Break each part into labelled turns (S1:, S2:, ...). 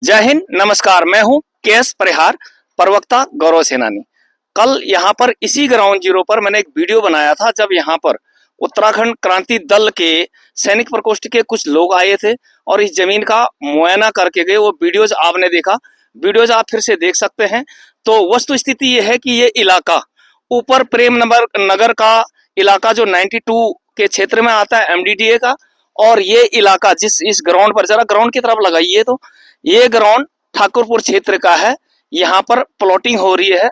S1: जय हिंद, नमस्कार। मैं हूं केएस परिहार, प्रवक्ता गौरव सेनानी। कल यहां पर इसी ग्राउंड जीरो पर मैंने एक वीडियो बनाया था जब यहां पर उत्तराखंड क्रांति दल के सैनिक प्रकोष्ठ के कुछ लोग आए थे और इस जमीन का मुआयना करके गए। वो वीडियोज आपने देखा, वीडियोज आप फिर से देख सकते हैं। तो वस्तु स्थिति ये है कि ये इलाका ऊपर प्रेम नगर का इलाका जो 92 के क्षेत्र में आता है एमडीडीए का, और ये इलाका जिस इस ग्राउंड पर, जरा ग्राउंड की तरफ लगाइए, तो ये ग्राउंड ठाकुरपुर क्षेत्र का है। यहाँ पर प्लॉटिंग हो रही है।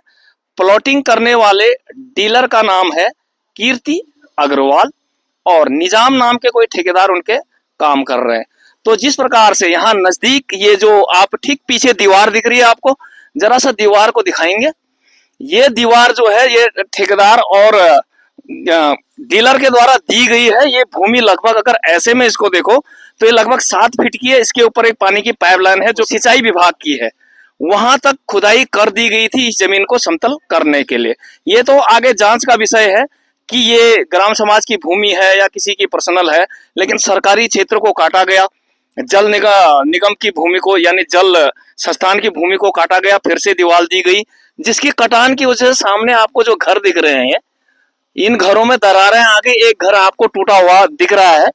S1: प्लॉटिंग करने वाले डीलर का नाम है कीर्ति अग्रवाल और निजाम नाम के कोई ठेकेदार उनके काम कर रहे हैं। तो जिस प्रकार से यहाँ नजदीक ये जो आप ठीक पीछे दीवार दिख रही है, आपको जरा सा दीवार को दिखाएंगे। ये दीवार जो है ये ठेकेदार और डीलर के द्वारा दी गई है। ये भूमि लगभग, अगर ऐसे में इसको देखो तो ये लगभग 7 फीट की है। इसके ऊपर एक पानी की पाइपलाइन है जो सिंचाई विभाग की है। वहां तक खुदाई कर दी गई थी इस जमीन को समतल करने के लिए। ये तो आगे जांच का विषय है कि ये ग्राम समाज की भूमि है या किसी की पर्सनल है, लेकिन सरकारी क्षेत्र को काटा गया। जल निगम की भूमि को, यानी जल संस्थान की भूमि को काटा गया, फिर से दीवार दी गई, जिसकी कटान की वजह से सामने आपको जो घर दिख रहे हैं, इन घरों में दरारें आ गई। एक घर आपको टूटा हुआ दिख रहा है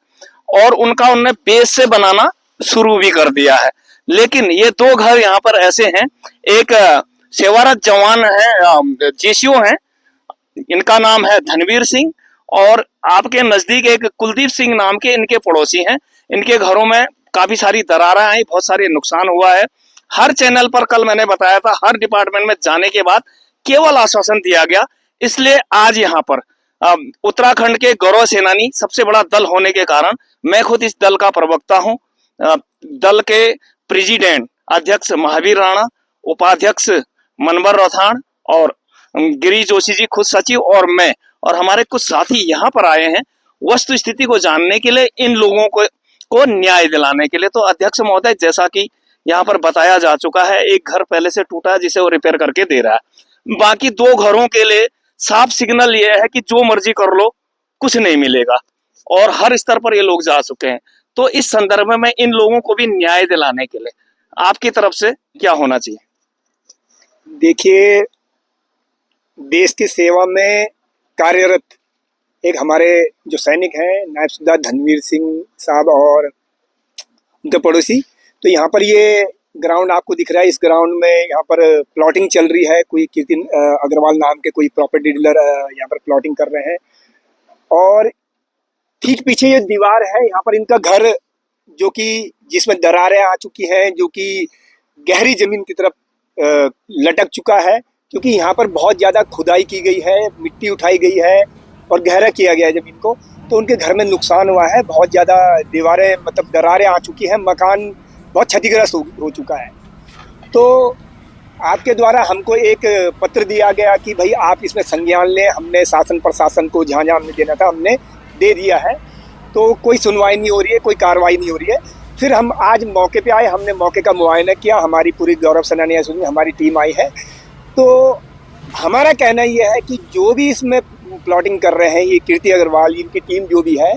S1: और उनका उनने बेस से बनाना शुरू भी कर दिया है। लेकिन ये 2 घर यहाँ पर ऐसे हैं। एक सेवारत जवान है, जेसीओ हैं, इनका नाम है धनवीर सिंह, और आपके नजदीक एक कुलदीप सिंह नाम के इनके पड़ोसी हैं। इनके घरों में काफी सारी दरारें आई, बहुत सारे नुकसान हुआ है। हर चैनल पर कल मैंने बताया था, हर डिपार्टमेंट में जाने के बाद केवल आश्वासन दिया गया। इसलिए आज यहाँ पर उत्तराखंड के गौरव सेनानी, सबसे बड़ा दल होने के कारण मैं खुद इस दल का प्रवक्ता हूँ। दल के प्रेसिडेंट अध्यक्ष महावीर राणा, उपाध्यक्ष मनबर रथाण और गिरीश जोशी जी खुद सचिव, और मैं और हमारे कुछ साथी यहाँ पर आए हैं वस्तु स्थिति को जानने के लिए, इन लोगों को न्याय दिलाने के लिए। तो अध्यक्ष महोदय, जैसा कि यहाँ पर बताया जा चुका है, एक घर पहले से टूटा है जिसे वो रिपेयर करके दे रहा है। बाकी 2 घरों के लिए साफ सिग्नल ये है कि जो मर्जी कर लो, कुछ नहीं मिलेगा, और हर स्तर पर ये लोग जा चुके हैं। तो इस संदर्भ में मैं इन लोगों को भी न्याय दिलाने के लिए आपकी तरफ से क्या होना चाहिए?
S2: देखिए, देश की सेवा में कार्यरत एक हमारे जो सैनिक हैं, नायब सूबेदार धनवीर सिंह साहब और उनके पड़ोसी, तो यहाँ पर ये ग्राउंड आपको दिख रहा है। इस ग्राउंड में यहाँ पर प्लॉटिंग चल रही है। कोई कीर्ति अग्रवाल नाम के कोई प्रॉपर्टी डीलर यहाँ पर प्लॉटिंग कर रहे हैं, और ठीक पीछे ये दीवार है, यहाँ पर इनका घर जो कि जिसमें दरारें आ चुकी हैं, जो कि गहरी जमीन की तरफ लटक चुका है, क्योंकि यहाँ पर बहुत ज़्यादा खुदाई की गई है, मिट्टी उठाई गई है और गहरा किया गया है जमीन को। तो उनके घर में नुकसान हुआ है, बहुत ज़्यादा दीवारें, मतलब दरारें आ चुकी हैं, मकान बहुत क्षतिग्रस्त हो चुका है। तो आपके द्वारा हमको एक पत्र दिया गया कि भाई आप इसमें संज्ञान लें। हमने शासन प्रशासन को जहाँ जहाँ हमने देना था हमने दे दिया है, तो कोई सुनवाई नहीं हो रही है, कोई कार्रवाई नहीं हो रही है। फिर हम आज मौके पे आए, हमने मौके का मुआयना किया। हमारी पूरी गौरव सेनानी एसोसिएशन हमारी टीम आई है। तो हमारा कहना ये है कि जो भी इसमें प्लॉटिंग कर रहे हैं, ये कीर्ति अग्रवाल, इनकी टीम जो भी है,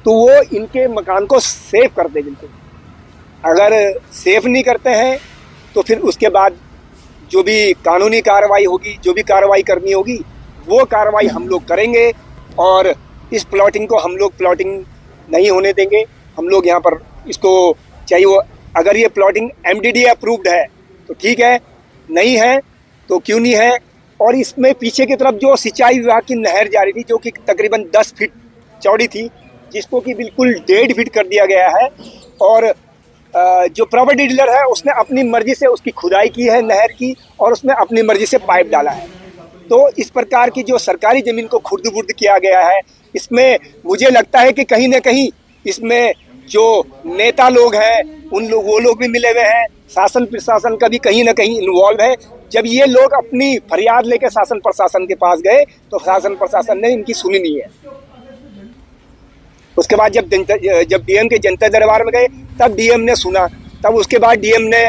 S2: तो वो इनके मकान को सेफ कर दे। बिल्कुल, अगर सेफ नहीं करते हैं तो फिर उसके बाद जो भी कानूनी कार्रवाई होगी, जो भी कार्रवाई करनी होगी, वो कार्रवाई हम लोग करेंगे। और इस प्लॉटिंग को हम लोग प्लॉटिंग नहीं होने देंगे। हम लोग यहाँ पर इसको चाहिए वो, अगर ये प्लॉटिंग एमडीडी अप्रूव्ड है तो ठीक है, नहीं है तो क्यों नहीं है। और इसमें पीछे की तरफ जो सिंचाई विभाग की नहर जा रही थी, जो कि तकरीबन 10 फीट चौड़ी थी, जिसको कि बिल्कुल 1.5 फीट कर दिया गया है। और जो प्रॉपर्टी डीलर है उसने अपनी मर्जी से उसकी खुदाई की है नहर की, और उसमें अपनी मर्जी से पाइप डाला है। तो इस प्रकार की जो सरकारी ज़मीन को खुर्द-बुर्द किया गया है, इसमें मुझे लगता है कि कहीं ना कहीं इसमें जो नेता लोग हैं, वो लोग भी मिले हुए हैं। शासन प्रशासन का भी कहीं ना कहीं इन्वॉल्व है। जब ये लोग अपनी फरियाद लेकर शासन प्रशासन के पास गए तो शासन प्रशासन ने इनकी सुनी नहीं है। उसके बाद जब डीएम के जनता दरबार में गए, तब डीएम ने सुना, तब उसके बाद डीएम ने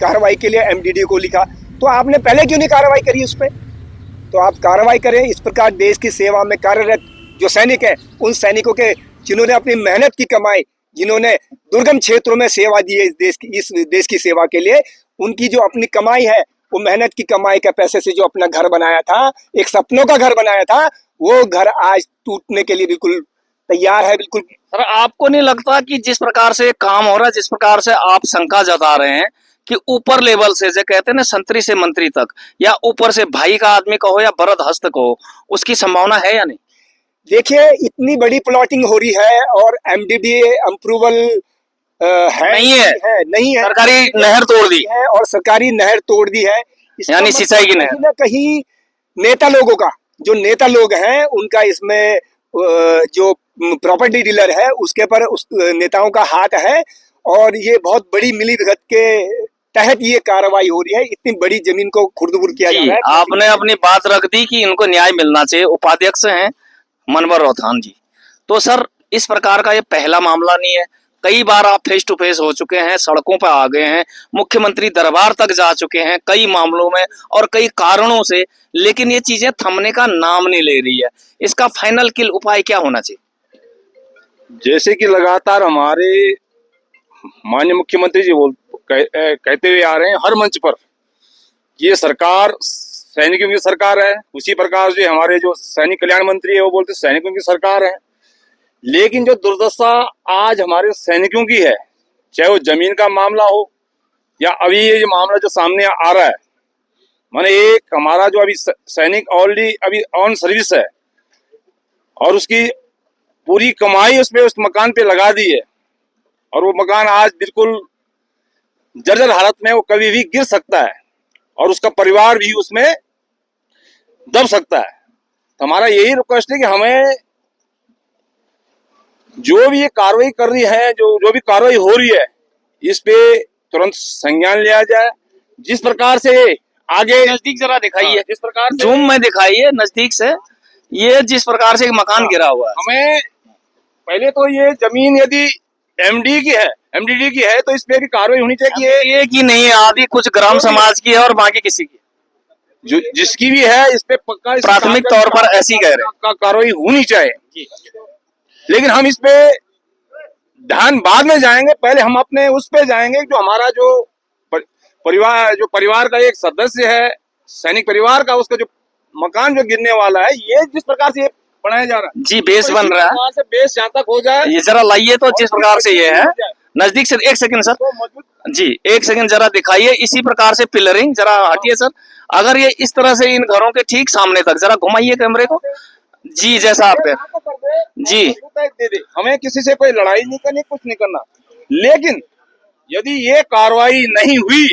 S2: कार्रवाई के लिए एमडीडी को लिखा। तो आपने पहले क्यों नहीं कार्रवाई करी उस पर? तो आप कार्रवाई करें। इस प्रकार देश की सेवा में कार्यरत जो सैनिक हैं, उन सैनिकों के जिन्होंने अपनी मेहनत की कमाई जिन्होंने दुर्गम क्षेत्रों में सेवा दी है इस देश की सेवा के लिए, उनकी जो अपनी कमाई है, वो मेहनत की कमाई के पैसे से जो अपना घर बनाया था, एक सपनों का घर बनाया था, वो घर आज टूटने के लिए बिल्कुल तैयार है। बिल्कुल
S1: सर, आपको नहीं लगता कि जिस प्रकार से काम हो रहा है, जिस प्रकार से आप शंका जता रहे हैं कि ऊपर लेवल से, जो कहते हैं ना संतरी से मंत्री तक, या ऊपर से भाई का आदमी कहो या बरद हस्त कहो, उसकी संभावना है या नहीं?
S2: देखिए, इतनी बड़ी प्लॉटिंग हो रही है और एमडीडीए अप्रूवल है नहीं है,
S1: सरकारी नहर तोड़ दी
S2: है और सरकारी नहर तोड़ दी है,
S1: यानी सिंचाई की नहर।
S2: कहीं ना कहीं नेता लोगों का, जो नेता लोग हैं उनका इसमें जो प्रॉपर्टी डीलर है उसके पर उस नेताओं का हाथ है, और ये बहुत बड़ी मिलीभगत के तहत ये कार्रवाई हो रही है। इतनी बड़ी जमीन को खुर्द-बुर्द किया जा रहा है।
S1: आपने अपनी बात रख दी कि इनको न्याय मिलना चाहिए। उपाध्यक्ष हैं मनवर रोहतान जी। तो सर, इस प्रकार का ये पहला मामला नहीं है, कई बार आप फेस टू फेस हो चुके हैं, सड़कों पर आ गए हैं, मुख्यमंत्री दरबार तक जा चुके हैं कई मामलों में और कई कारणों से, लेकिन ये चीजें थमने का नाम नहीं ले रही है। इसका फाइनल किल उपाय क्या होना चाहिए?
S3: जैसे कि लगातार हमारे माननीय मुख्यमंत्री जी कहते हुए आ रहे हैं हर मंच पर, ये सरकार सैनिकों की सरकार है। उसी प्रकार से हमारे जो सैनिक कल्याण मंत्री है वो बोलते सैनिकों की सरकार है। लेकिन जो दुर्दशा आज हमारे सैनिकों की है, चाहे वो जमीन का मामला हो या अभी ये जो मामला जो सामने आ रहा है, माने एक हमारा जो अभी सैनिक ऑलरेडी अभी ऑन सर्विस है और उसकी पूरी कमाई उस मकान पे लगा दी है, और वो मकान आज बिल्कुल जर्जर हालत में, वो कभी भी गिर सकता है और उसका परिवार भी उसमें दब सकता है। तो हमारा यही रिक्वेस्ट है कि हमें जो भी ये कार्रवाई कर रही है, जो भी कार्रवाई हो रही है, इस पे तुरंत संज्ञान लिया जाए। जिस प्रकार से आगे
S1: नजदीक जरा दिखाइए,
S3: जिस प्रकार से
S1: जूम में दिखाइए नजदीक से, ये जिस प्रकार से एक मकान गिरा हुआ है।
S3: हमें पहले तो ये जमीन यदि एमडीडी की है तो इस पे भी कार्रवाई होनी चाहिए।
S1: ये की नहीं है, आधी कुछ ग्राम समाज की है और बाकी किसी की,
S3: जिसकी भी है इस पे पक्का
S1: प्राथमिक तौर पर ऐसी कह रहे हैं
S3: कार्रवाई होनी चाहिए। लेकिन हम इस पे ध्यान बाद में जाएंगे, पहले हम अपने उस पे जाएंगे जो हमारा जो परिवार का एक सदस्य है, सैनिक परिवार का, उसका जो मकान जो गिरने वाला है, ये जिस प्रकार से बनाया जा रहा है
S1: जी, बेस बन रहा है,
S3: से बेस जहाँ तक हो जाए,
S1: ये जरा लाइए तो जिस प्रकार से ये है नजदीक से, एक सेकंड सर जी, एक सेकंड जरा दिखाइए, इसी प्रकार से पिलरिंग, जरा हटिए सर, अगर ये इस तरह से इन घरों के ठीक सामने तक जरा घुमाइए कैमरे को जी, जैसा आप जी।
S3: हमें किसी से कोई लड़ाई नहीं करनी, कुछ नहीं करना, लेकिन यदि ये कार्रवाई नहीं हुई,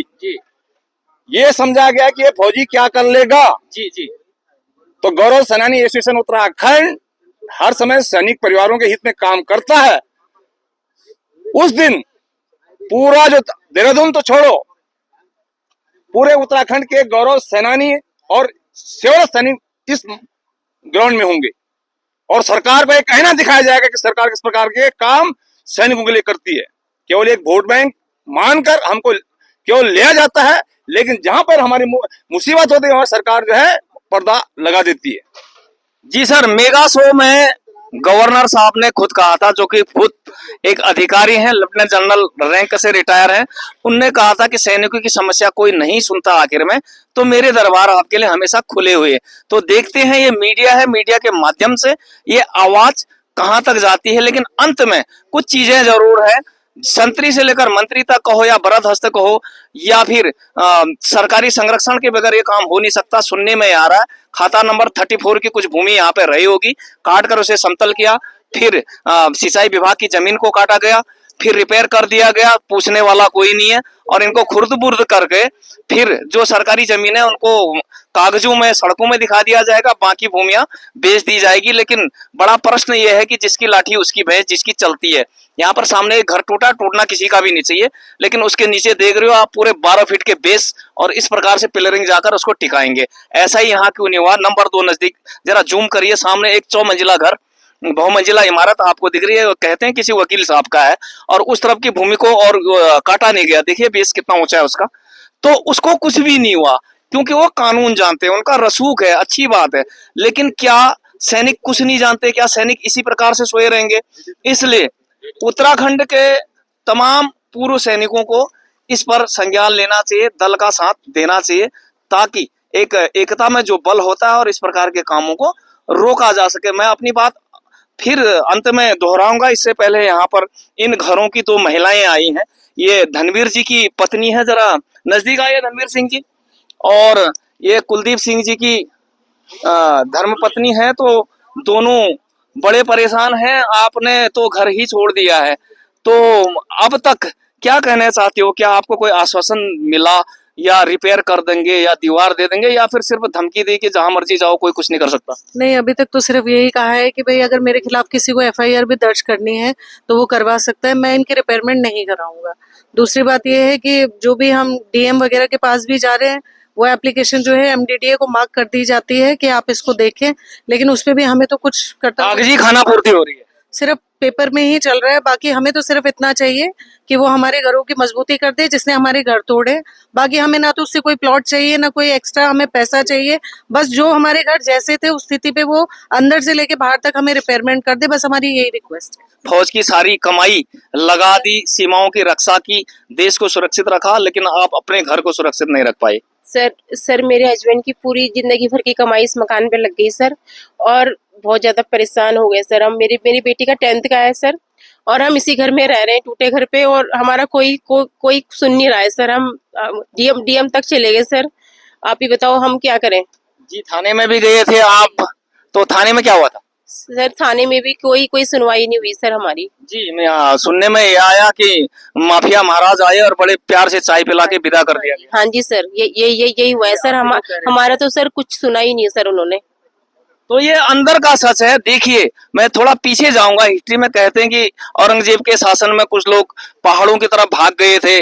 S3: ये समझा गया कि ये फौजी क्या कर लेगा,
S1: जी,
S3: तो गौरव सेनानी एसोसिएशन उत्तराखंड हर समय सैनिक परिवारों के हित में काम करता है। उस दिन पूरा जो देहरादून तो छोड़ो, पूरे उत्तराखंड के गौरव सेनानी और सेवा सैनिक इस ग्राउंड में होंगे, और सरकार को एक कहना दिखाया जाएगा कि सरकार किस प्रकार के काम सैनिकों के लिए करती है। केवल एक वोट बैंक मानकर हमको केवल लिया जाता है, लेकिन जहां पर हमारी मुसीबत होती है वहां सरकार जो है पर्दा लगा देती है।
S1: जी सर, मेगा शो में गवर्नर साहब ने खुद कहा था, जो कि खुद एक अधिकारी हैं, लेफ्टिनेंट जनरल रैंक से रिटायर हैं, उनने कहा था कि सैनिकों की समस्या कोई नहीं सुनता आखिर में, तो मेरे दरबार आपके लिए हमेशा खुले हुए। तो देखते हैं ये मीडिया है, मीडिया के माध्यम से ये आवाज कहां तक जाती है, लेकिन अंत में कुछ चीजें जरूर है, संतरी से लेकर मंत्री तक कहो या बरद हस्त कहो या फिर सरकारी संरक्षण के बगैर ये काम हो नहीं सकता। सुनने में आ रहा है खाता नंबर 34 की कुछ भूमि यहाँ पे रही होगी, काट कर उसे समतल किया, फिर सिंचाई विभाग की जमीन को काटा गया, फिर रिपेयर कर दिया गया, पूछने वाला कोई नहीं है, और इनको खुर्द बुर्द करके फिर जो सरकारी जमीन है उनको कागजों में, सड़कों में दिखा दिया जाएगा, बाकी भूमियां बेच दी जाएगी। लेकिन बड़ा प्रश्न यह है कि जिसकी लाठी उसकी भैंस, जिसकी चलती है। यहाँ पर सामने एक घर टूटना किसी का भी नहीं चाहिए, लेकिन उसके नीचे देख रहे हो आप पूरे 12 फीट के बेस और इस प्रकार से पिलरिंग जाकर उसको टिकाएंगे। ऐसा ही यहाँ क्यों नहीं हुआ? नंबर 2 नजदीक जरा जूम करिए, सामने एक 4 मंजिला घर, बहुमंजिला इमारत आपको दिख रही है, कहते हैं किसी वकील साहब का है, और उस तरफ की भूमि को और काटा नहीं गया। देखिए बेस कितना ऊंचा है उसका, तो उसको कुछ भी नहीं हुआ क्योंकि वो कानून जानते हैं, उनका रसूख है, अच्छी बात है। लेकिन क्या सैनिक कुछ नहीं जानते? क्या सैनिक इसी प्रकार से सोए रहेंगे? इसलिए उत्तराखंड के तमाम पूर्व सैनिकों को इस पर संज्ञान लेना चाहिए, दल का साथ देना चाहिए, ताकि एक एकता में जो बल होता है और इस प्रकार के कामों को रोका जा सके। मैं अपनी बात फिर अंत में दोहराऊंगा, इससे पहले यहाँ पर इन घरों की 2 महिलाएं आई हैं। ये धनवीर जी की पत्नी है, जरा नजदीक आइए धनवीर सिंह जी, और ये कुलदीप सिंह जी की धर्मपत्नी है। तो दोनों बड़े परेशान हैं, आपने तो घर ही छोड़ दिया है, तो अब तक क्या कहना चाहते हो? क्या आपको कोई आश्वासन मिला, या रिपेयर कर देंगे, या दीवार दे देंगे, या फिर सिर्फ धमकी दी कि जहां मर्जी जाओ, कोई कुछ नहीं कर सकता?
S4: नहीं, अभी तक तो सिर्फ यही कहा है कि भाई अगर मेरे खिलाफ किसी को एफआईआर भी दर्ज करनी है तो वो करवा सकता है, मैं इनकी रिपेयरमेंट नहीं कराऊंगा। दूसरी बात ये है कि जो भी हम डीएम वगैरह के पास भी जा रहे हैं, वो एप्लीकेशन जो है एमडीडीए को मार्क कर दी जाती है कि आप इसको देखें, लेकिन उसपे भी हमें तो कुछ करता
S1: कागजी खाना पूर्ति हो रही है,
S4: सिर्फ पेपर में ही चल रहा है। बाकी हमें तो सिर्फ इतना चाहिए कि वो हमारे घरों की मजबूती कर दे, जिसने हमारे घर तोड़े। बाकी हमें ना तो उससे कोई प्लॉट चाहिए, ना कोई एक्स्ट्रा हमें पैसा चाहिए। बस जो हमारे घर जैसे थे उस स्थिति पे वो अंदर से लेके बाहर तक हमें रिपेयरमेंट कर दे, बस हमारी यही रिक्वेस्ट है।
S1: फौज की सारी कमाई लगा दी, सीमाओं की रक्षा की, देश को सुरक्षित रखा, लेकिन आप अपने घर को सुरक्षित नहीं रख पाए।
S5: सर मेरे हस्बैंड की पूरी जिंदगी भर की कमाई इस मकान पे लग गई सर, और बहुत ज्यादा परेशान हो गए सर। हम मेरी बेटी का 10th का है सर, और हम इसी घर में रह रहे हैं टूटे घर पे, और हमारा कोई सुन नहीं रहा है सर। हम डीएम तक चले गए सर, आप ही बताओ हम क्या करें?
S1: जी, थाने में भी गए थे आप, तो थाने में क्या हुआ था?
S5: सर थाने में भी कोई सुनवाई नहीं हुई सर हमारी।
S1: जी, मैं सुनने में ये आया कि माफिया महाराज आए और बड़े प्यार से चाय पिला के विदा कर दिया गया।
S5: हाँ जी सर, यही हुआ है सर। हमारा तो सर कुछ सुना ही नहीं है सर उन्होंने।
S1: तो ये अंदर का सच है। देखिए, मैं थोड़ा पीछे जाऊंगा हिस्ट्री में। कहते हैं कि औरंगजेब के शासन में कुछ लोग पहाड़ों की तरफ भाग गए थे।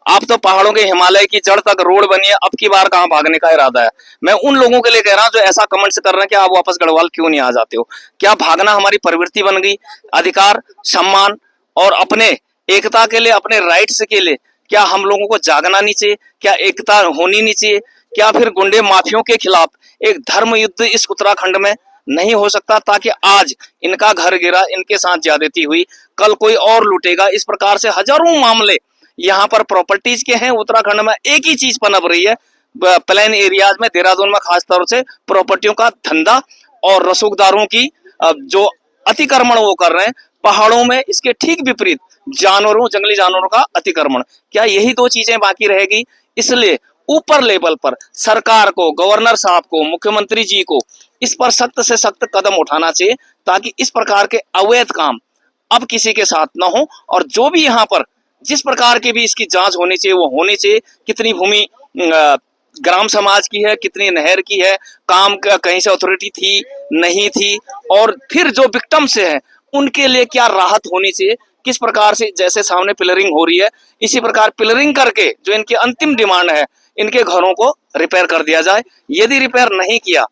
S1: आप तो पहाड़ों के हिमालय की जड़ तक रोड बनी है, अब की बार कहाँ भागने का इरादा है? मैं उन लोगों के लिए कह रहा हूँ जो ऐसा कमेंट्स कर रहे हैं कि आप वापस गढ़वाल क्यों नहीं आ जाते हो। क्या भागना हमारी प्रवृत्ति बन गई? अधिकार, सम्मान और अपने एकता के लिए, अपने राइट्स के लिए क्या हम लोगों को जागना नहीं चाहिए? क्या एकता होनी नहीं चाहिए? क्या फिर गुंडे माफियों के खिलाफ एक धर्म युद्ध इस उत्तराखंड में नहीं हो सकता, ताकि आज इनका घर गिरा, इनके साथ ज्यादती हुई, कल कोई और लूटेगा? इस प्रकार से हजारों मामले यहाँ पर प्रॉपर्टीज के हैं। उत्तराखंड में एक ही चीज पनप रही है, प्लेन एरियाज में, देहरादून में खास तौर से प्रॉपर्टियों का धंधा और रसूखदारों की जो अतिक्रमण वो कर रहे हैं। पहाड़ों में इसके ठीक विपरीत जानवरों, जंगली जानवरों का अतिक्रमण। क्या यही 2 चीजें बाकी रहेगी? इसलिए ऊपर लेवल पर सरकार को, गवर्नर साहब को, मुख्यमंत्री जी को इस पर सख्त से सख्त कदम उठाना चाहिए, ताकि इस प्रकार के अवैध काम अब किसी के साथ न हो। और जो भी यहाँ पर जिस प्रकार की भी इसकी जांच होनी चाहिए वो होनी चाहिए। कितनी भूमि ग्राम समाज की है, कितनी नहर की है, काम कहीं से अथॉरिटी थी, नहीं थी, और फिर जो विक्टिम से है उनके लिए क्या राहत होनी चाहिए, किस प्रकार से, जैसे सामने पिलरिंग हो रही है इसी प्रकार पिलरिंग करके जो इनकी अंतिम डिमांड है, इनके घरों को रिपेयर कर दिया जाए। यदि रिपेयर नहीं किया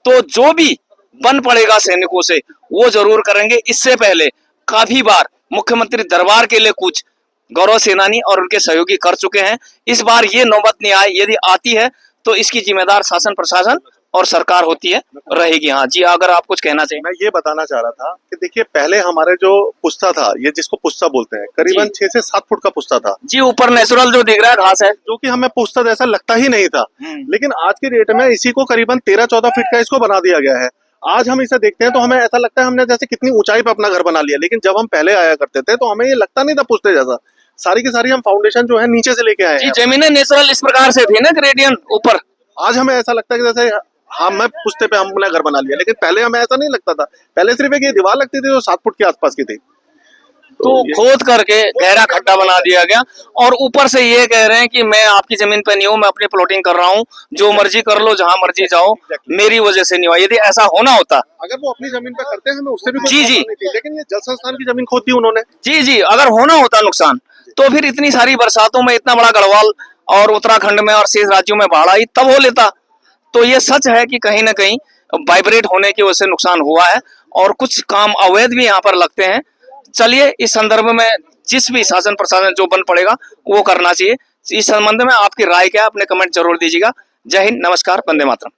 S1: तो जो भी बन पड़ेगा सैनिकों से वो जरूर करेंगे। इससे पहले काफी बार मुख्यमंत्री दरबार के लिए कुछ गौरव सेनानी और उनके सहयोगी कर चुके हैं। इस बार ये नौबत नहीं आए, यदि आती है तो इसकी जिम्मेदार शासन प्रशासन और सरकार होती है, रहेगी। हाँ जी, अगर आप कुछ कहना चाहिए।
S6: मैं ये बताना चाह रहा था कि देखिए, पहले हमारे जो पुस्ता था, ये जिसको पुस्ता बोलते हैं, करीबन 6 से 7 फुट का पुस्ता था
S1: जी। ऊपर नेचुरल जो दिख रहा है घास है,
S6: जो कि हमें पुस्ता जैसा लगता ही नहीं था। लेकिन आज के डेट में इसी को करीबन 13-14 फीट का इसको बना दिया गया है। आज हम इसे देखते हैं तो हमें ऐसा लगता है हमने जैसे कितनी ऊंचाई पे अपना घर बना लिया। लेकिन जब हम पहले आया करते थे तो हमें ये लगता नहीं था पुस्ते जैसा। सारी की सारी हम फाउंडेशन जो है नीचे से लेके आए हैं।
S1: जमीनें नेचुरल इस प्रकार से थी ना, ग्रेडियंट ऊपर।
S6: आज हमें ऐसा लगता है कि जैसे हाँ, मैं पुस्ते पे हमने घर बना लिया, लेकिन पहले हमें ऐसा नहीं लगता था। पहले सिर्फ एक ये दीवार लगती थी जो 7 फुट के आसपास की थी,
S1: तो खोद करके गहरा खड्डा बना दिया गया। और ऊपर से ये कह रहे हैं कि मैं आपकी जमीन पे नहीं हूँ, मैं अपनी प्लॉटिंग कर रहा हूँ, जो मर्जी कर लो, जहां मर्जी जाओ, मेरी वजह से नहीं हुआ। यदि ऐसा होना होता,
S6: अगर वो अपनी जमीन पे करते हैं हमें उससे भी
S1: जी जी,
S6: लेकिन ये जल संस्थान की जमीन खोद दी उन्होंने।
S1: जी जी, अगर होना होता नुकसान, तो फिर इतनी सारी बरसातों में इतना बड़ा गढ़वाल और उत्तराखंड में और शेष राज्यों में बाढ़ आई तब हो लेता। तो ये सच है कि कहीं ना कहीं वाइब्रेट होने की वजह से नुकसान हुआ है, और कुछ काम अवैध भी यहाँ पर लगते हैं। चलिए, इस संदर्भ में जिस भी शासन प्रशासन जो बन पड़ेगा वो करना चाहिए। इस संबंध में आपकी राय क्या है, अपने कमेंट जरूर दीजिएगा। जय हिंद, नमस्कार, वंदे मातरम।